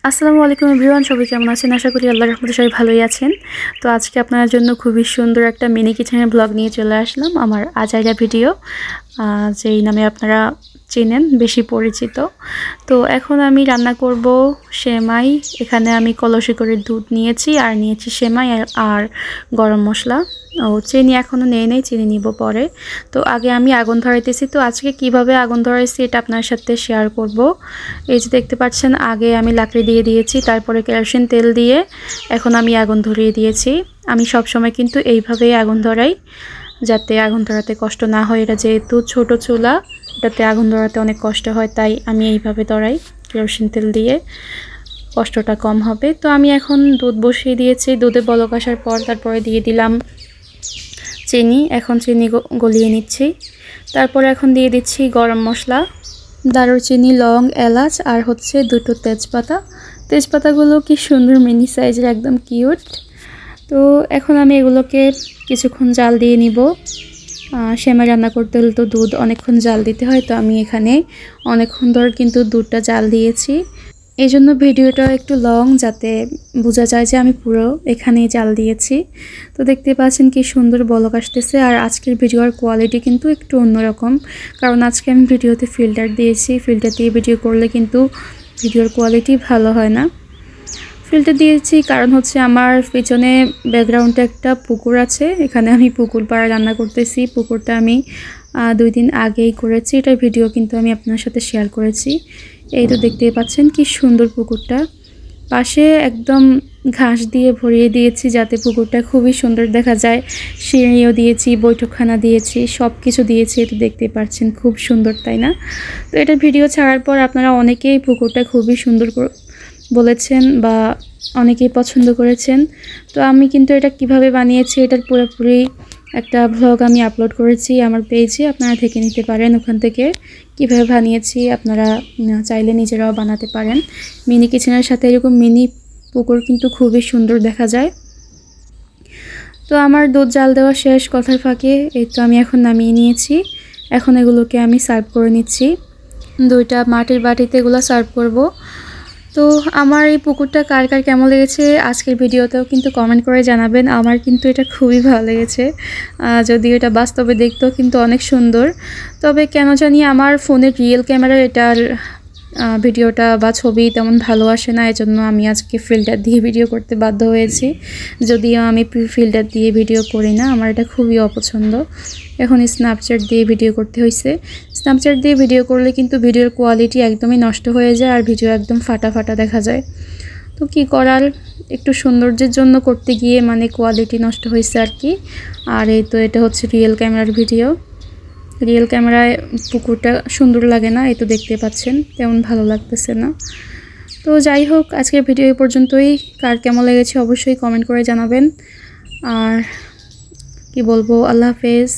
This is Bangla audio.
আসসালামু আলাইকুম এভরিওয়ান, সবাই কেমন আছেন? আশা করি আল্লাহর রহমতে সবাই ভালোই আছেন। তো আজকে আপনাদের জন্য খুবই সুন্দর একটা মিনি কিচেনের ব্লগ নিয়ে চলে আসলাম, আমার আজাইরা ভিডিও, যেই নামে আপনারা চেনেন, বেশি পরিচিত। তো এখন আমি রান্না করব সেমাই। এখানে আমি কলসি করে দুধ নিয়েছি আর নিয়েছি সেমাই আর গরম মশলা ও চিনি এখনও নেই, চিনি নিব পরে। তো আগে আমি আগুন ধরাইতেছি। তো আজকে কিভাবে আগুন ধরাইছি এটা আপনার সাথে শেয়ার করব। এই যে দেখতে পাচ্ছেন, আগে আমি লাকড়ি দিয়ে দিয়েছি, তারপরে কেরোসিন তেল দিয়ে এখন আমি আগুন ধরিয়ে দিয়েছি। আমি সব সময় কিন্তু এইভাবেই আগুন ধরাই, যাতে আগুন ধরাতে কষ্ট না হয়। এটা যেহেতু ছোট চুলা, এটাতে আগুন ধরাতে অনেক কষ্ট হয়, তাই আমি এইভাবে ধরাই কেরোসিন তেল দিয়ে, কষ্টটা কম হবে। তো আমি এখন দুধ বসিয়ে দিয়েছি। দুধে বলক আসার পর তারপরে দিয়ে দিলাম চিনি। এখন চিনি গলিয়ে নিচ্ছি। তারপরে এখন দিয়ে দিচ্ছি গরম মশলা, দারুচিনি, লং, এলাচ আর হচ্ছে দুটো তেজপাতা। তেজপাতাগুলো কি সুন্দর মিনি সাইজের, একদম কিউট। তো এখন আমি এগুলোকে কিছুক্ষণ জাল দিয়ে নিব। সেমাই রান্না করতে হলে তো দুধ অনেকক্ষণ জাল দিতে হয়, তো আমি এখানে অনেকক্ষণ ধরে কিন্তু দুধটা জাল দিয়েছি। এই জন্য ভিডিওটা একটু লং, যাতে বোঝা যায় যে আমি পুরো এখানেই জাল দিয়েছি। তো দেখতে পাচ্ছেন কি সুন্দর বলক আসতেছে। আর আজকের ভিডিওর কোয়ালিটি কিন্তু একটু অন্যরকম, কারণ আজকে আমি ভিডিওতে ফিল্টার দিয়েছি। ফিল্টার দিয়ে ভিডিও করলে কিন্তু ভিডিওর কোয়ালিটি ভালো হয় না। ফিল্টার দিয়েছি কারণ হচ্ছে আমার পিছনে ব্যাকগ্রাউন্ডে একটা পুকুর আছে, এখানে আমি পুকুর পাড়ে রান্না করতেছি। পুকুরটা আমি 2 দিন আগেই করেছি, এটার ভিডিও কিন্তু আমি আপনার সাথে শেয়ার করেছি। এই তো দেখতেই পাচ্ছেন কি সুন্দর পুকুরটা। পাশে একদম ঘাস দিয়ে ভরিয়ে দিয়েছি, যাতে পুকুরটা খুবই সুন্দর দেখা যায়। সিঁড়িও দিয়েছি, বৈঠকখানা দিয়েছি, সব কিছু দিয়েছি। এটা দেখতে পাচ্ছেন খুব সুন্দর, তাই না? তো এটার ভিডিও ছাড়ার পর আপনারা অনেকেই পুকুরটা খুবই সুন্দর বলেছেন বা অনেকেই পছন্দ করেছেন। তো আমি কিন্তু এটা কিভাবে বানিয়েছি এটার পুরোপুরি একটা ভ্লগ আমি আপলোড করেছি আমার পেজে, আপনারা দেখে নিতে পারেন। ওখান থেকে কিভাবে বানিয়েছি আপনারা চাইলে নিজেরাও বানাতে পারেন। মিনি কিচেনের সাথে এরকম মিনি পুকুর কিন্তু খুবই সুন্দর দেখা যায়। তো আমার দুধ জাল দেওয়া শেষ কথার ফাঁকে এই তো আমি এখন নামিয়ে নিয়েছি। এখন এগুলোকে আমি সার্ভ করে নিচ্ছি। 2টা মাটির বাটিতে এগুলো সার্ভ করব। তো আমার এই পুকুরটা কার কার কেমন লেগেছে আজকের ভিডিওতেও কিন্তু কমেন্ট করে জানাবেন। আমার কিন্তু এটা খুবই ভালো লেগেছে, যদিও এটা বাস্তবে দেখতেও কিন্তু অনেক সুন্দর। তবে কেন জানি আমার ফোনের রিয়েল ক্যামেরার এটার ভিডিওটা বা ছবি তেমন ভালো আসে না, এজন্য আমি আজকে ফিল্টার দিয়ে ভিডিও করতে বাধ্য হয়েছি। যদিও আমি ফিল্টার দিয়ে ভিডিও করি না, আমার এটা খুবই অপছন্দ। এখন স্ন্যাপচ্যাট দিয়ে ভিডিও করতে হয়েছে। স্ন্যাপচ্যাট দিয়ে ভিডিও করলে কিন্তু ভিডিওর কোয়ালিটি একদমই নষ্ট হয়ে যায় আর ভিডিও একদম ফাটা ফাটা দেখা যায়। তো কি করার, একটু সৌন্দর্যের জন্য করতে গিয়ে মানে কোয়ালিটি নষ্ট হয়েছে আর কি। আর এই তো এটা হচ্ছে রিয়েল ক্যামেরার ভিডিও। রিয়েল ক্যামেরায় পুকুরটা সুন্দর লাগে না, এই তো দেখতে পাচ্ছেন তেমন ভালো লাগতেছে না। তো যাই হোক, আজকের ভিডিও এই পর্যন্তই। কার কেমন লেগেছে অবশ্যই কমেন্ট করে জানাবেন। আর কি বলবো, আল্লাহ হাফেজ।